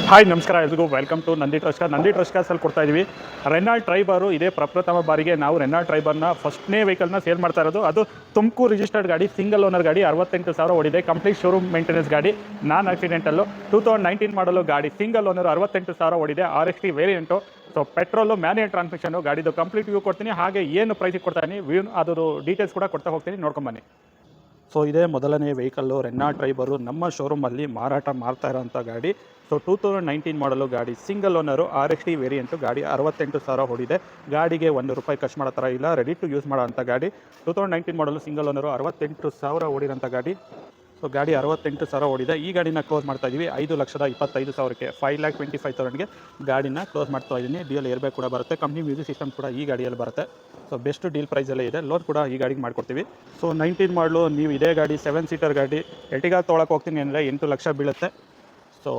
Hi ನಮಸ್ಕಾರ ಎಲ್ರಿಗೂ welcome to Nandi trust car. Nandi trust ಕಾರ್ಸಲ್ಲಿ ಕೊಡ್ತಾ ಇದ್ದೀವಿ ರೆನಾಲ್ಡ್ ಟ್ರೈಬರು. ಇದೇ ಪ್ರಪ್ರಥಮ ಬಾರಿಗೆ ನಾವು ರೆನಾಲ್ಡ್ ಟ್ರೈಬರ್ನ ಫಸ್ಟ್ನೇ ವೆಹಿಕಲ್ನ ಸೇಲ್ ಮಾಡ್ತಾ ಇರೋದು. ಅದು ತುಮಕೂರು ರಿಜಿಸ್ಟರ್ಡ್ ಗಾಡಿ, ಸಿಂಗಲ್ ಓನರ್ ಗಾಡಿ, 68,000 ಓಡಿದೆ. ಕಂಪ್ಲೀಟ್ ಶೋರೂಮ್ ಮೇಂಟೆನೆನ್ಸ್ ಗಾಡಿ, ನಾನ್ ಆಕ್ಸಿಡೆಂಟಲ್ಲು. 2019 ಮಾಡಲು ಗಾಡಿ, ಸಿಂಗಲ್ ಓನರ್, 68,000 ಓಡಿದೆ. RXT variant. So petrol, manual transmission. ಗಾಡಿದು ಕಂಪ್ಲೀಟ್ ವ್ಯೂ ಕೊಡ್ತೀನಿ, ಹಾಗೆ ಏನು ಪ್ರೈಸಿಗೆ ಕೊಡ್ತಾನೆ ವ್ಯೂ ಅದರ ಡೀಟೇಲ್ಸ್ ಕೂಡ ಕೊಡ್ತಾ ಹೋಗ್ತೀನಿ, ನೋಡ್ಕೊಂಬನ್ನಿ. ಸೊ ಇದೇ ಮೊದಲನೇ ವೆಹಿಕಲ್ಲು ರೆನಾಲ್ಡ್ ಟ್ರೈಬರು ನಮ್ಮ ಶೋರೂಮಲ್ಲಿ ಮಾರಾಟ ಮಾಡ್ತಾ ಇರೋಂಥ ಗಾಡಿ. ಸೊ 2019 ಮಾಡಲು ಗಾಡಿ, ಸಿಂಗಲ್ ಓನರು, RXT ವೇರಿಯಂಟು. ಗಾಡಿ 68,000 ಹೊಡಿದೆ. ಗಾಡಿಗೆ ₹1 ಖರ್ಚು ಮಾಡೋ ಥರ ಇಲ್ಲ, ರೆಡಿ ಟು ಯೂಸ್ ಮಾಡೋ ಅಂಥ ಗಾಡಿ. 2019 ಮಾಡಲು ಸಿಂಗಲ್ ಓನರು, 68,000 ಓಡಿರೋಂಥ ಗಾಡಿ. ಸೊ ಗಾಡಿ 68,000 ಓಡಿದೆ. ಈ ಗಾಡಿನ ಕ್ಲೋಸ್ ಮಾಡ್ತಾ ಇದ್ದೀವಿ 5,25,000ಕ್ಕೆ, 5,25,000ಗೆ ಗಾಡಿನ ಕ್ಲೋಸ್ ಮಾಡ್ತಾ ಇದ್ದೀನಿ. ಡಿಎಲ್ ಏರ್ ಬ್ಯಾಗ್ ಕೂಡ ಬರುತ್ತೆ, ಕಂಪ್ನಿ ಮ್ಯೂಸಿಕ್ ಸಿಸ್ಟಮ್ ಕೂಡ ಈ ಗಾಡಿಯಲ್ಲಿ ಬರುತ್ತೆ. ಸೊ ಬೆಸ್ಟ್ ಡೀಲ್ ಪ್ರೈಸಲ್ಲೇ ಇದೆ. ಲೋನ್ ಕೂಡ ಈ ಗಾಡಿಗೆ ಮಾಡ್ಕೊಡ್ತೀವಿ. ಸೊ 19 ಮಾಡಲು ನೀವು ಇದೇ ಗಾಡಿ 7 ಸೀಟರ್ ಗಾಡಿ ಎರ್ಟಿಗಾ ತೊಗೊಳಕ್ಕೆ ಹೋಗ್ತೀನಿ ಅಂದರೆ 8 ಲಕ್ಷ ಬೀಳುತ್ತೆ. ಸೊ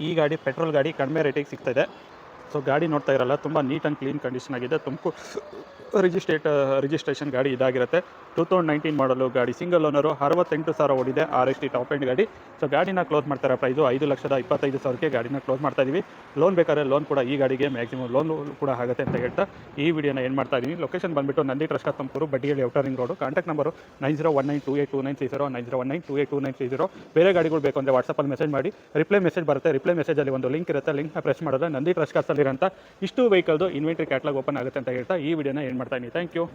ಈ ಗಾಡಿ ಪೆಟ್ರೋಲ್ ಗಾಡಿ, ಕಡಿಮೆ ರೇಟಿಗೆ ಸಿಗ್ತಾಯಿದೆ. ಸೊ ಗಾಡಿ ನೋಡ್ತಾ ಇರಲ್ಲ, ತುಂಬ ನೀಟ್ ಆ್ಯಂಡ್ ಕ್ಲೀನ್ ಕಂಡೀಷನ್ ಆಗಿದೆ. ತುಮಕೂರು ರಿಜಿಸ್ಟ್ರೇಷನ್ ಗಾಡಿ ಇದಾಗಿರುತ್ತೆ. 2019 ಮಾಡಲು ಗಾಡಿ, ಸಿಂಗಲ್ ಓನರು, 68,000 ಓಡಿದೆ. RXT ಟಾಪ್ ಎಂಡ್ ಗಾಡಿ. ಸೊ ಗಾಡಿನ ಕ್ಲೋಸ್ ಮಾಡ್ತಾರೆ ಪ್ರೈಸು 5,25,000ಕ್ಕೆ ಗಾಡಿನ ಕ್ಲೋಸ್ ಮಾಡ್ತಾ ಇದ್ದೀವಿ. ಲೋನ್ ಬೇಕಾದ್ರೆ ಲೋನ್ ಕೂಡ ಈ ಗಾಡಿಗೆ ಮ್ಯಾಕ್ಸಿಮಮ್ ಲೋನ್ ಕೂಡ ಆಗುತ್ತೆ ಅಂತ ಹೇಳ್ತಾ ಈ ವಿಡಿಯೋನ ಏನು ಮಾಡ್ತಾ ಇದ್ದೀನಿ. ಲೊಕೇಶನ್ ಬಂದುಬಿಟ್ಟು Nandi trust car, Tumakuru, Baddihalli, outer ring road. Contact number 9019282930, 9019282930. ಬೇರೆ ಗಾಡಿಗಳು ಬೇಕು ಅಂದರೆ ವಾಟ್ಸಪ್ಪಲ್ಲಿ ಮೆಸೇಜ್ ಮಾಡಿ, ರಿಪ್ಲೈ ಮೆಸೇಜ್ ಬರುತ್ತೆ. ರಿಪ್ಲೈ ಮೆಸೇಜಲ್ಲಿ ಒಂದು ಲಿಂಕ್ ಇರುತ್ತೆ, ಲಿಂಕ್ನ ಪ್ರೆಸ್ ಮಾಡಿದ್ರೆ ನಂದಿ ಟ್ರಸ್ಟ್ ಕಾರ್ಸಲ್ಲಿರೋಂಥ ಇಷ್ಟು ವೆಹಿಕಲ್ದು ಇನ್ವೆಂಟ್ರಿ ಕ್ಯಾಟ್ಲಾಗ್ ಓಪನ್ ಆಗುತ್ತೆ ಅಂತ ಹೇಳ್ತಾ ಈ ವಿಡಿಯೋನ ಏನು ಮಾಡ್ತಾ ಇದ್ದೀನಿ. Thank you.